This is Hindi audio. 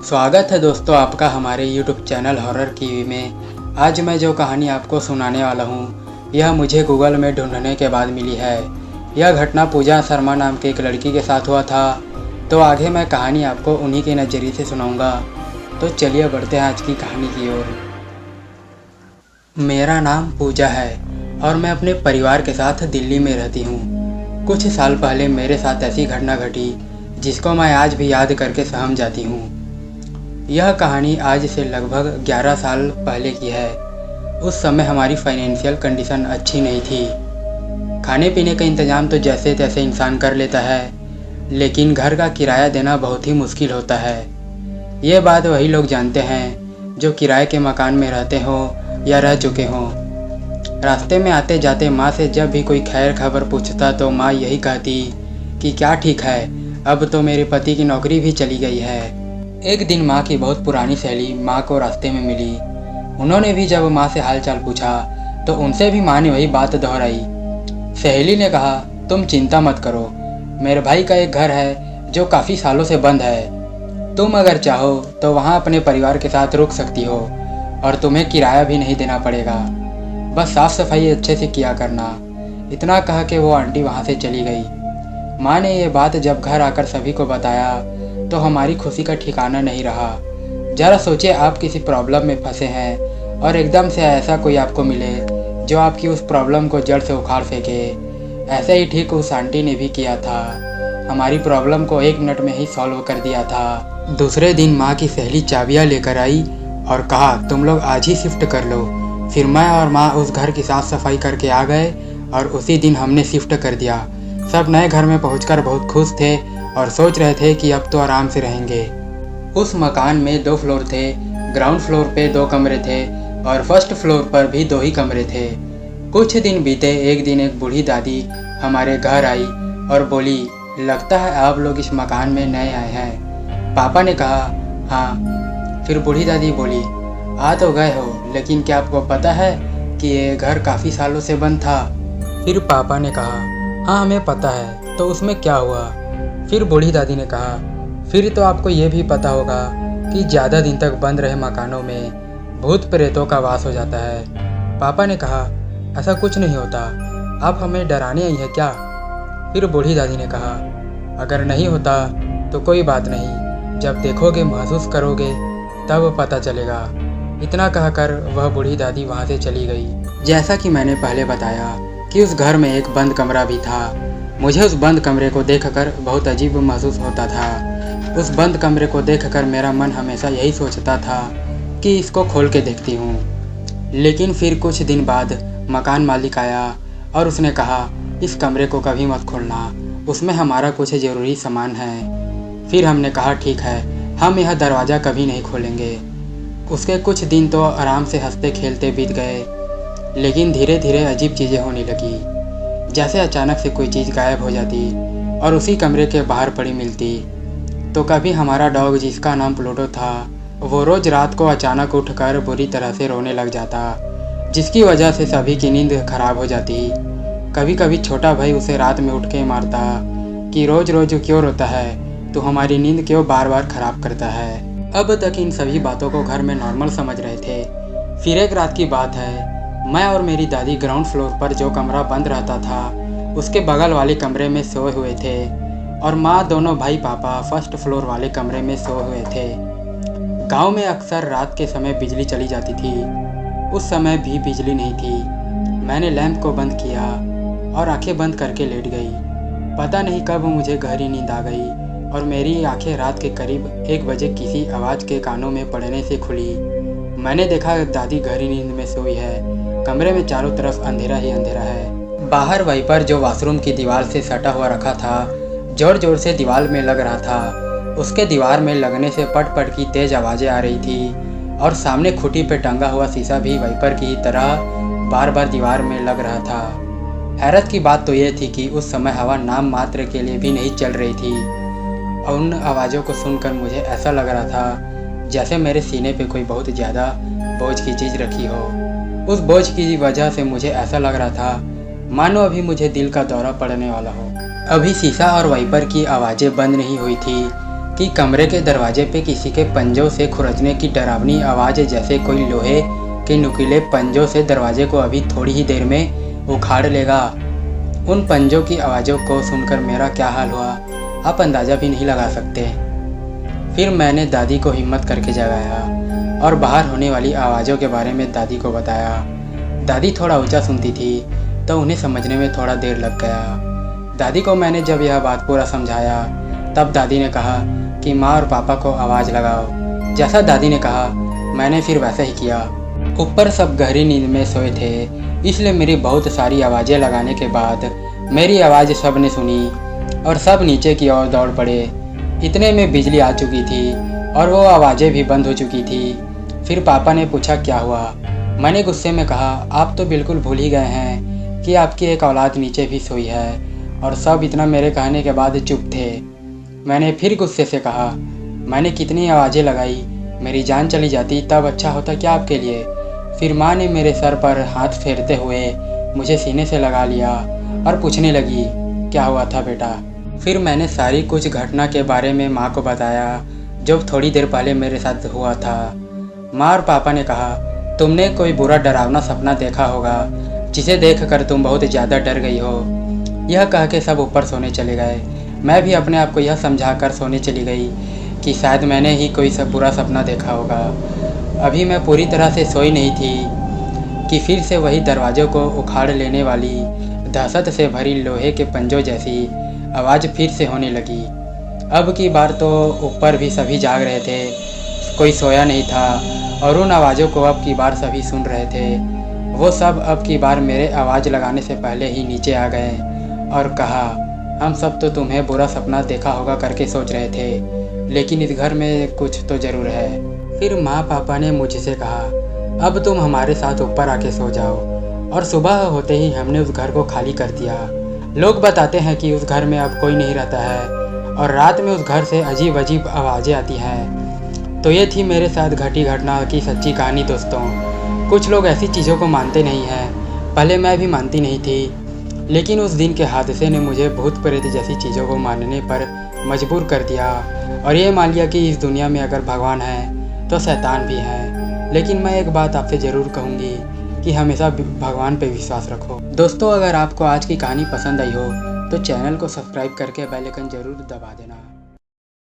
स्वागत है दोस्तों आपका हमारे YouTube चैनल हॉरर कीवी में। आज मैं जो कहानी आपको सुनाने वाला हूँ यह मुझे गूगल में ढूंढने के बाद मिली है। यह घटना पूजा शर्मा नाम के एक लड़की के साथ हुआ था। तो आगे मैं कहानी आपको उन्हीं के नज़रिए से सुनाऊंगा। तो चलिए बढ़ते हैं आज की कहानी की ओर। मेरा नाम पूजा है और मैं अपने परिवार के साथ दिल्ली में रहती हूँ। कुछ साल पहले मेरे साथ ऐसी घटना घटी जिसको मैं आज भी याद करके सहम जाती हूँ। यह कहानी आज से लगभग 11 साल पहले की है। उस समय हमारी फाइनेंशियल कंडीशन अच्छी नहीं थी। खाने पीने का इंतज़ाम तो जैसे तैसे इंसान कर लेता है, लेकिन घर का किराया देना बहुत ही मुश्किल होता है। ये बात वही लोग जानते हैं जो किराए के मकान में रहते हों या रह चुके हों। रास्ते में आते जाते माँ से जब भी कोई खैर खबर पूछता तो माँ यही कहती कि क्या ठीक है, अब तो मेरे पति की नौकरी भी चली गई है। एक दिन माँ की बहुत पुरानी सहेली माँ को रास्ते में मिली। उन्होंने भी जब माँ से हालचाल पूछा तो उनसे भी माँ ने वही बात दोहराई। सहेली ने कहा, तुम चिंता मत करो, मेरे भाई का एक घर है जो काफ़ी सालों से बंद है। तुम अगर चाहो तो वहाँ अपने परिवार के साथ रुक सकती हो और तुम्हें किराया भी नहीं देना पड़ेगा। बस साफ़ सफाई अच्छे से किया करना। इतना कह के वो आंटी वहाँ से चली गई। माँ ने ये बात जब घर आकर सभी को बताया तो हमारी खुशी का ठिकाना नहीं रहा। ज़रा सोचिए, आप किसी प्रॉब्लम में फंसे हैं और एकदम से ऐसा कोई आपको मिले जो आपकी उस प्रॉब्लम को जड़ से उखाड़ फेंके। ऐसे ही ठीक उस आंटी ने भी किया था। हमारी प्रॉब्लम को 1 मिनट में ही सॉल्व कर दिया था। दूसरे दिन माँ की सहेली चाबियाँ लेकर आई और कहा, तुम लोग आज ही शिफ्ट कर लो। फिर मैं और माँ उस घर की साफ़ सफाई करके आ गए और उसी दिन हमने शिफ्ट कर दिया। सब नए घर में पहुंचकर बहुत खुश थे और सोच रहे थे कि अब तो आराम से रहेंगे। उस मकान में 2 फ्लोर थे। ग्राउंड फ्लोर पे 2 कमरे थे और फर्स्ट फ्लोर पर भी 2 ही कमरे थे। कुछ दिन बीते। एक दिन एक बूढ़ी दादी हमारे घर आई और बोली, लगता है आप लोग इस मकान में नए आए हैं। पापा ने कहा, हाँ। फिर बूढ़ी दादी बोली, आ तो गए हो, लेकिन क्या आपको पता है कि ये घर काफ़ी सालों से बंद था? फिर पापा ने कहा, हाँ हमें पता है, तो उसमें क्या हुआ? फिर बूढ़ी दादी ने कहा, फिर तो आपको ये भी पता होगा कि ज़्यादा दिन तक बंद रहे मकानों में भूत प्रेतों का वास हो जाता है। पापा ने कहा, ऐसा कुछ नहीं होता, आप हमें डराने आई हैं क्या? फिर बूढ़ी दादी ने कहा, अगर नहीं होता तो कोई बात नहीं, जब देखोगे महसूस करोगे तब पता चलेगा। इतना कहकर वह बूढ़ी दादी वहाँ से चली गई। जैसा कि मैंने पहले बताया कि उस घर में एक बंद कमरा भी था। मुझे उस बंद कमरे को देखकर बहुत अजीब महसूस होता था। उस बंद कमरे को देखकर मेरा मन हमेशा यही सोचता था कि इसको खोल के देखती हूँ। लेकिन फिर कुछ दिन बाद मकान मालिक आया और उसने कहा, इस कमरे को कभी मत खोलना, उसमें हमारा कुछ ज़रूरी सामान है। फिर हमने कहा, ठीक है, हम यह दरवाज़ा कभी नहीं खोलेंगे। उसके कुछ दिन तो आराम से हंसते खेलते बीत गए, लेकिन धीरे धीरे अजीब चीज़ें होने लगी। जैसे अचानक से कोई चीज़ गायब हो जाती और उसी कमरे के बाहर पड़ी मिलती। तो कभी हमारा डॉग, जिसका नाम प्लूटो था, वो रोज़ रात को अचानक उठकर बुरी तरह से रोने लग जाता, जिसकी वजह से सभी की नींद खराब हो जाती। कभी कभी छोटा भाई उसे रात में उठ के मारता कि रोज़ रोज़ क्यों रोता है, तो हमारी नींद क्यों बार बार ख़राब करता है। अब तक इन सभी बातों को घर में नॉर्मल समझ रहे थे। फिर एक रात की बात है, मैं और मेरी दादी ग्राउंड फ्लोर पर जो कमरा बंद रहता था उसके बगल वाले कमरे में सोए हुए थे और माँ, दोनों भाई पापा फर्स्ट फ्लोर वाले कमरे में सोए हुए थे। गांव में अक्सर रात के समय बिजली चली जाती थी। उस समय भी बिजली नहीं थी। मैंने लैंप को बंद किया और आंखें बंद करके लेट गई। पता नहीं कब मुझे गहरी नींद आ गई और मेरी आंखें रात के करीब 1 बजे किसी आवाज़ के कानों में पड़ने से खुली। मैंने देखा दादी गहरी नींद में सोई है। कमरे में चारों तरफ अंधेरा ही अंधेरा है। बाहर वाइपर जो वॉशरूम की दीवार से सटा हुआ रखा था, जोर जोर से दीवार में लग रहा था। उसके दीवार में लगने से पट पट की तेज़ आवाज़ें आ रही थी और सामने खूंटी पे टंगा हुआ शीशा भी वाइपर की तरह बार बार दीवार में लग रहा था। हैरत की बात तो ये थी कि उस समय हवा नाम मात्र के लिए भी नहीं चल रही थी और उन आवाज़ों को सुनकर मुझे ऐसा लग रहा था जैसे मेरे सीने पे कोई बहुत ज़्यादा बोझ की चीज़ रखी हो। उस बोझ की वजह से मुझे ऐसा लग रहा था मानो अभी मुझे दिल का दौरा पड़ने वाला हो। अभी शीशा और वाइपर की आवाज़ें बंद नहीं हुई थी कि कमरे के दरवाजे पे किसी के पंजों से खुरचने की डरावनी आवाज़ जैसे कोई लोहे के नुकीले पंजों से दरवाजे को अभी थोड़ी ही देर में उखाड़ लेगा। उन पंजों की आवाज़ों को सुनकर मेरा क्या हाल हुआ आप अंदाज़ा भी नहीं लगा सकते। फिर मैंने दादी को हिम्मत करके जगाया और बाहर होने वाली आवाज़ों के बारे में दादी को बताया। दादी थोड़ा ऊंचा सुनती थी तो उन्हें समझने में थोड़ा देर लग गया। दादी को मैंने जब यह बात पूरा समझाया तब दादी ने कहा कि माँ और पापा को आवाज़ लगाओ। जैसा दादी ने कहा मैंने फिर वैसा ही किया। ऊपर सब गहरी नींद में सोए थे, इसलिए मेरी बहुत सारी आवाज़ें लगाने के बाद मेरी आवाज़ सब ने सुनी और सब नीचे की ओर दौड़ पड़े। इतने में बिजली आ चुकी थी और वो आवाज़ें भी बंद हो चुकी थी। फिर पापा ने पूछा क्या हुआ। मैंने गुस्से में कहा आप तो बिल्कुल भूल ही गए हैं कि आपकी एक औलाद नीचे भी सोई है। और सब इतना मेरे कहने के बाद चुप थे। मैंने फिर गुस्से से कहा मैंने कितनी आवाज़ें लगाई, मेरी जान चली जाती तब अच्छा होता क्या आपके लिए। फिर माँ ने मेरे सर पर हाथ फेरते हुए मुझे सीने से लगा लिया और पूछने लगी क्या हुआ था बेटा। फिर मैंने सारी कुछ घटना के बारे में माँ को बताया जो थोड़ी देर पहले मेरे साथ हुआ था। माँ और पापा ने कहा तुमने कोई बुरा डरावना सपना देखा होगा जिसे देखकर तुम बहुत ज़्यादा डर गई हो। यह कह के सब ऊपर सोने चले गए। मैं भी अपने आप को यह समझाकर सोने चली गई कि शायद मैंने ही कोई सब बुरा सपना देखा होगा। अभी मैं पूरी तरह से सोई नहीं थी कि फिर से वही दरवाज़ों को उखाड़ लेने वाली दहशत से भरी लोहे के पंजों जैसी आवाज़ फिर से होने लगी। अब की बार तो ऊपर भी सभी जाग रहे थे, कोई सोया नहीं था और उन आवाज़ों को अब की बार सभी सुन रहे थे। वो सब अब की बार मेरे आवाज़ लगाने से पहले ही नीचे आ गए और कहा हम सब तो तुम्हें बुरा सपना देखा होगा करके सोच रहे थे, लेकिन इस घर में कुछ तो ज़रूर है। फिर माँ पापा ने मुझसे कहा अब तुम हमारे साथ ऊपर आके सो जाओ। और सुबह होते ही हमने उस घर को खाली कर दिया। लोग बताते हैं कि उस घर में अब कोई नहीं रहता है और रात में उस घर से अजीब अजीब आवाज़ें आती हैं। तो ये थी मेरे साथ घटी घटना की सच्ची कहानी दोस्तों। कुछ लोग ऐसी चीज़ों को मानते नहीं हैं, पहले मैं भी मानती नहीं थी, लेकिन उस दिन के हादसे ने मुझे भूत प्रेत जैसी चीज़ों को मानने पर मजबूर कर दिया और ये मान लिया कि इस दुनिया में अगर भगवान है तो शैतान भी है। लेकिन मैं एक बात आपसे ज़रूर कहूँगी कि हमेशा भगवान पे विश्वास रखो। दोस्तों अगर आपको आज की कहानी पसंद आई हो तो चैनल को सब्सक्राइब करके बेल आइकन ज़रूर दबा देना।